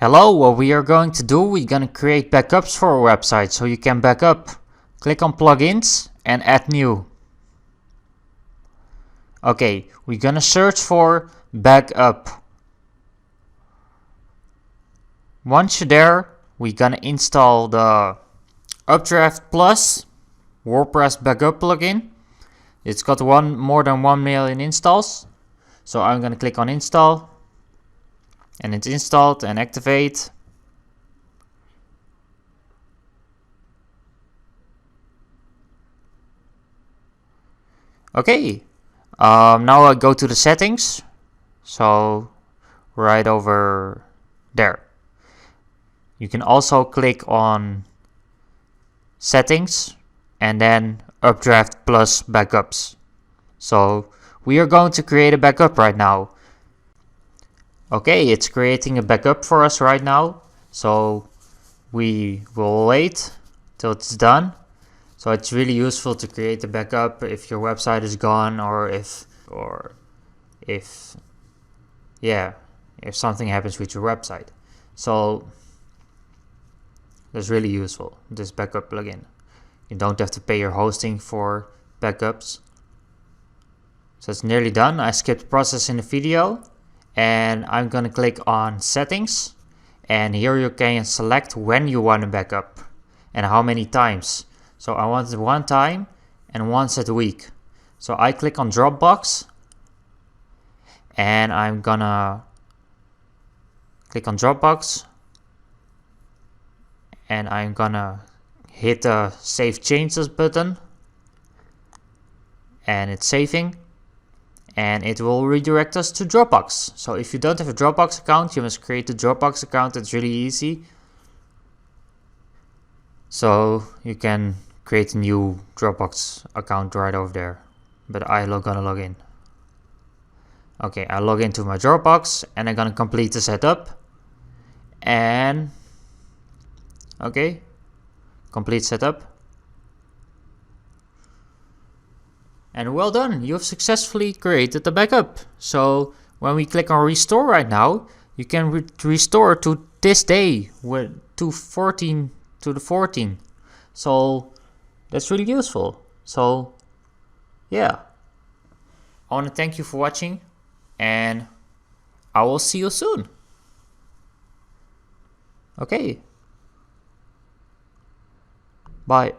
Hello, what we are going to do, we're going to create backups for our website so you can back up. Click on plugins and add new. Okay, we're going to search for backup. Once you're there, we're going to install the Updraft Plus WordPress backup plugin. It's got more than 1 million installs. So I'm going to click on install. And it's installed and activate. Okay, now I go to the settings. So right over there. You can also click on settings and then Updraft Plus backups. So we are going to create a backup right now. Okay, it's creating a backup for us right now. So we will wait till it's done. So it's really useful to create a backup if your website is gone or if something happens with your website. So that's really useful, this backup plugin. You don't have to pay your hosting for backups. So it's nearly done. I skipped process in the video. And I'm going to click on settings, and here you can select when you want to backup and how many times. So I want it one time and once a week. So I click on Dropbox, and I'm gonna click on Dropbox, and I'm gonna hit the save changes button, and it's saving. And it will redirect us to Dropbox. So if you don't have a Dropbox account, you must create a Dropbox account. It's really easy. So you can create a new Dropbox account right over there. But I'm gonna log in. Okay, I log into my Dropbox and I'm gonna complete the setup. And okay, complete setup. And well done, you have successfully created the backup. So when we click on restore right now, you can restore to this day to the 14th. So that's really useful. So yeah, I want to thank you for watching, and I will see you soon. Okay, bye.